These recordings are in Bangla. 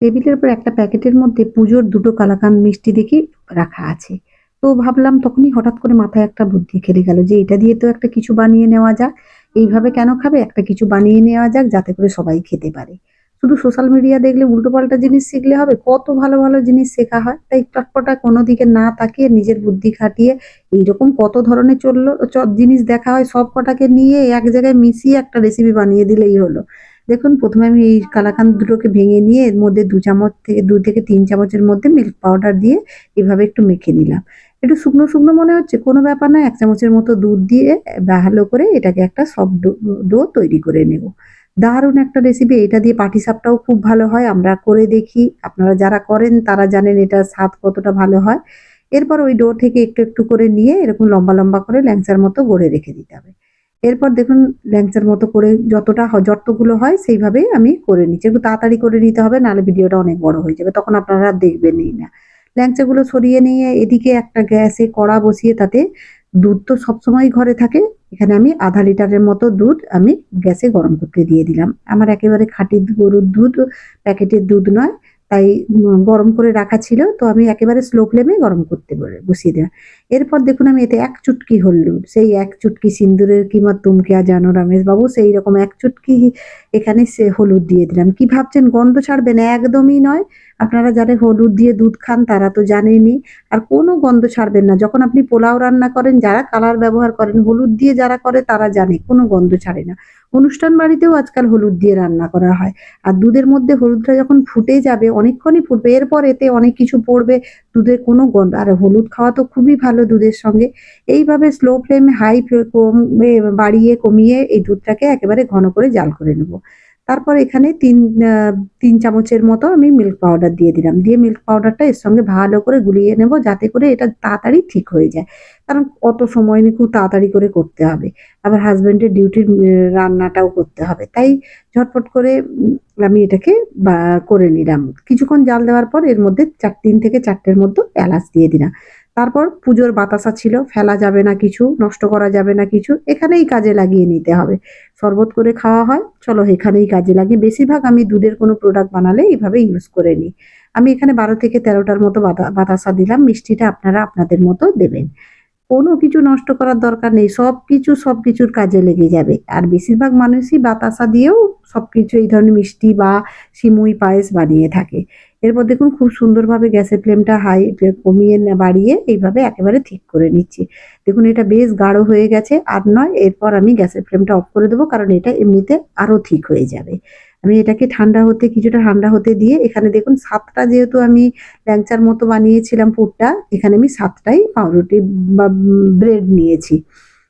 টেবিলের উপর একটা প্যাকেটের মধ্যে পুজোর ২ টো কালাকাঁদ মিষ্টি দেখি রাখা আছে। তো ভাবলাম তখনই হঠাৎ করে মাথায় একটা বুদ্ধি খেলে গেল যে এটা দিয়ে তো একটা কিছু বানিয়ে নেওয়া যাক। এইভাবে কেন খাবে? একটা কিছু বানিয়ে নেওয়া যাক যাতে করে সবাই খেতে পারে। শুধু সোশ্যাল মিডিয়া দেখলে উল্টোপাল্টা জিনিস শিখলে হবে? কত ভালো, ভালো জিনিস শেখা হয়। তাই চটপটা কোনো দিকে না তাকিয়ে নিজের বুদ্ধি খাটিয়ে এইরকম কত ধরনের জিনিস দেখা হয় সব কটাকে নিয়ে এক জায়গায় মিশিয়ে একটা রেসিপি বানিয়ে দিলেই হলো। দেখুন ১ম এ আমি এই কালাকাঁদ দুটোকে ভেঙে নিয়ে এর মধ্যে ২ চামচ থেকে ২ থেকে ৩ চামচের মধ্যে মিল্ক পাউডার দিয়ে এভাবে একটু মেখে নিলাম। একটু শুকনো, শুকনো মনে হচ্ছে কোনো ব্যাপার না ১ চামচের মতো দুধ দিয়ে ভালো করে এটাকে একটা সফট ডো তৈরি করে নেব। দারুণ একটা রেসিপি এটা দিয়ে পাটিসাপটাও খুব ভালো হয়। আমরা করে দেখি। আপনারা যারা করেন তারা জানেন এটার স্বাদ কতটা ভালো হয়। এরপর ওই ডো থেকে একটু, একটু করে নিয়ে এরকম লম্বা, লম্বা করে ল্যাংচার মতো গড়ে রেখে দিতে হবে। এরপর দেখুন ল্যাংচার মতো করে যতগুলো হয় সেইভাবেই আমি করে নিচ্ছি। একটু তাড়াতাড়ি করে নিতে হবে নাহলে ভিডিওটা অনেক বড় হয়ে যাবে। তখন আপনারা আর দেখবেনই না। ল্যাংচাগুলো সরিয়ে নিয়ে এদিকে একটা গ্যাসে কড়া বসিয়ে তাতে দুধ তো সবসময়ই ঘরে থাকে। এখানে আমি ০.৫ লিটারের মতো দুধ আমি গ্যাসে গরম করতে দিয়ে দিলাম। আমার একেবারে খাঁটি গরুর দুধ, প্যাকেটের দুধ নয়। তাই গরম করে রাখা ছিল। তো আমি একেবারে স্লো ফ্লেমে গরম করতে বসিয়ে দিলাম। এরপর দেখুন আমি এতে ১ চুটকি হলুদ, সেই ১ চুটকি সিন্দুরের কিমত তুম ক্যা জানো রমেশবাবু, সেইরকম ১ চুটকি এখানে হলুদ দিয়ে দিলাম। কি ভাবছেন গন্ধ ছাড়বে না? একদমই নয়। আপনারা যারা হলুদ দিয়ে দুধ খান তারা তো জানেনই। আর কোনো গন্ধ ছাড়বেন না। যখন আপনি পোলাও রান্না করেন যারা কালার ব্যবহার করেন, হলুদ দিয়ে যারা করে তারা জানে কোনো গন্ধ ছাড়ে না। অনুষ্ঠান বাড়িতেও আজকাল হলুদ দিয়ে রান্না করা হয়। আর দুধের মধ্যে হলুদটা যখন ফুটে যাবে, অনেকক্ষণই ফুটবে, এরপর এতে অনেক কিছু পড়বে, দুধের কোনো গন্ধ আর হলুদ খাওয়া তো খুবই ভালো দুধের সঙ্গে। এইভাবে স্লো ফ্লেমে হাই কমে বাড়িয়ে কমিয়ে এই দুধটাকে একেবারে ঘন করে জাল করে নেব। তারপর এখানে ৩ চামচের মতো আমি মিল্ক পাউডার দিয়ে দিলাম। দিয়ে মিল্ক পাউডারটা এর সঙ্গে ভালো করে গুলিয়ে নেব যাতে করে এটা তাড়াতাড়ি ঠিক হয়ে যায়। কারণ অত সময় নিয়ে খুব তাড়াতাড়ি করে করতে হবে। আবার হাসব্যান্ডের ডিউটির রান্নাটাও করতে হবে। তাই ঝটপট করে আমি এটাকে বা করে নিলাম। কিছুক্ষণ জাল দেওয়ার পর এর মধ্যে ৩ থেকে ৪ টের মতো এলাচ দিয়ে দিলাম। তারপর পুজোর বাতাসা ছিল, ফেলা যাবে না কিছু, নষ্ট করা যাবে না কিছু। এখানেই কাজে লাগিয়ে নিতে হবে। শরবত করে খাওয়া হয়, চলো এখানেই কাজে লাগিয়ে বেশিরভাগ আমি দুধের কোনো প্রোডাক্ট বানালে এইভাবে ইউজ করে নিই। আমি এখানে ১২ থেকে ১৩ টার মতো বাতাসা দিলাম। মিষ্টিটা আপনারা আপনাদের মতো দেবেন। কোনো কিছু নষ্ট করার দরকার নেই। সবকিছুর কাজে লেগে যাবে। আর বেশিরভাগ মানুষই বাতাসা দিয়েও সবকিছু এই ধরনের মিষ্টি বা সিমুই পায়েস বানিয়ে থাকে। এরপর দেখুন খুব সুন্দরভাবে গ্যাসের ফ্লেমটা হাই কমিয়ে বাড়িয়ে এইভাবে একেবারে ঠিক করে নিচ্ছি। দেখুন এটা বেশ গাঢ় হয়ে গেছে। আর নয় এরপর আমি গ্যাসের ফ্লেমটা অফ করে দেবো কারণ এটা এমনিতে আরো ঠিক হয়ে যাবে। আমি এটাকে কিছুটা ঠান্ডা হতে দিয়ে এখানে দেখুন ৭ টা যেহেতু আমি ল্যাংচার মতো বানিয়েছিলাম পুরটা, এখানে আমি ৭ টাই পাউরুটি বা ব্রেড নিয়েছি।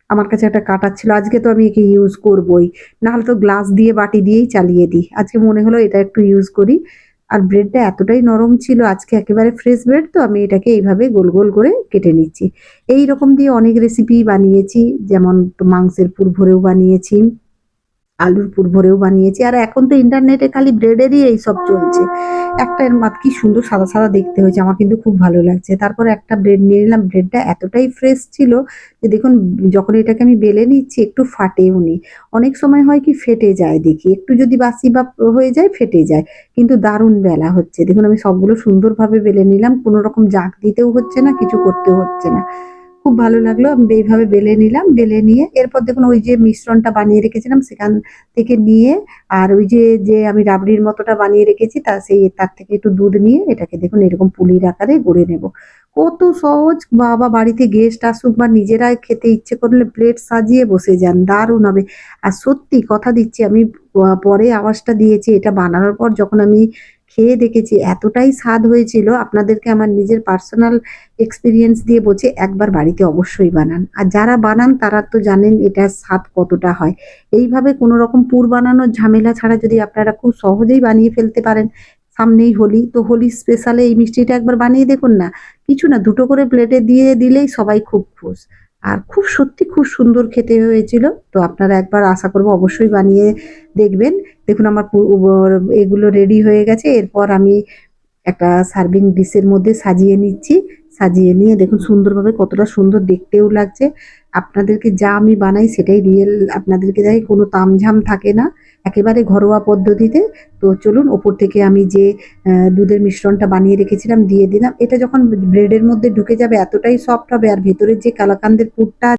আমার কাছে একটা কাঁটা ছিল। আজকে তো আমি একে ইউজ করবই। নাহলে তো গ্লাস দিয়ে বাটি দিয়েই চালিয়ে দিই। আজকে মনে হলো এটা একটু ইউজ করি। আর ব্রেডটা এতটাই নরম ছিল আজকে একেবারে ফ্রেশ ব্রেড তো আমি এটাকে এইভাবে গোল, গোল করে কেটে নিচ্ছি। এইরকম দিয়ে অনেক রেসিপি বানিয়েছি। যেমন মাংসের পুর ভরেও বানিয়েছি। আলুর পুর ভরেও বানিয়েছি। আর এখন তো ইন্টারনেটে খালি ব্রেডেরই এইসব চলছে। একটা এর কি সুন্দর সাদা, সাদা দেখতে হয়েছে। আমার কিন্তু খুব ভালো লাগছে। তারপরে একটা ব্রেড নিয়ে নিলাম। ব্রেডটা এতটাই ফ্রেশ ছিল যে দেখুন যখন এটাকে আমি বেলে নিচ্ছি একটু ফাটেও নি। অনেক সময় হয় কি ফেটে যায় দেখি। একটু যদি বাসি বা হয়ে যায় ফেটে যায়। কিন্তু দারুণ বেলা হচ্ছে। দেখুন আমি সবগুলো সুন্দরভাবে বেলে নিলাম। কোন রকম জাগ দিতেও হচ্ছে না, কিছু করতেও হচ্ছে না। খুব ভালো লাগলো। আমি এইভাবে বেলে নিলাম। বেলে নিয়ে এরপর দেখুন ওই যে মিশ্রণটা বানিয়ে রেখেছিলাম সেখান থেকে নিয়ে আর ওই যে আমি রাবড়ির মতোটা বানিয়ে রেখেছি তার থেকে একটু দুধ নিয়ে এটাকে দেখুন এরকম পুলির আকারে গড়ে নেব। কত সহজ বাবা বাড়িতে গেস্ট আসুক বা নিজেরাই খেতে ইচ্ছে করলে প্লেট সাজিয়ে বসে যান। দারুণ হবে। আর সত্যি কথা দিচ্ছি আমি পরে আওয়াজটা দিয়েছি এটা বানানোর পর যখন আমি খেয়ে দেখেছি এতটাই স্বাদ হয়েছিল আপনাদেরকে আমার নিজের পার্সোনাল এক্সপেরিয়েন্স দিয়ে বলছি একবার বাড়িতে অবশ্যই বানান। আর যারা বানান তারা তো জানেন এটার স্বাদ কতটা হয়। এইভাবে কোনো রকম পুর বানানোর ঝামেলা ছাড়া যদি আপনারা খুব সহজেই বানিয়ে ফেলতে পারেন, সামনেই হোলি, তো হোলি স্পেশালে এই মিষ্টিটা একবার বানিয়ে দেখুন না। কিছু না ২ টো করে প্লেটে দিয়ে দিলেই সবাই খুব খুশ। আর সত্যি খুব সুন্দর খেতে হয়েছিল। তো আপনারা একবার আশা করব অবশ্যই বানিয়ে দেখবেন। দেখুন আমার এগুলো রেডি হয়ে গেছে। এরপর আমি একটা সার্ভিং ডিশের মধ্যে সাজিয়ে নিচ্ছি। সাজিয়ে নিয়ে দেখুন সুন্দরভাবে কতটা সুন্দর দেখতেও লাগছে। আপনাদেরকে যা আমি বানাই সেটাই রিয়েল আপনাদেরকে দেয়, কোনো তামঝাম থাকে না, একেবারে ঘরোয়া পদ্ধতিতে। তো চলুন, ওপর থেকে আমি যে দুধের মিশ্রণটা বানিয়ে রেখেছিলাম দিয়ে দিলাম। এটা যখন ব্রেডের মধ্যে ঢুকে যাবে এতটাই সফট হবে, আর ভেতরের যে কালাকান্দের পুরটা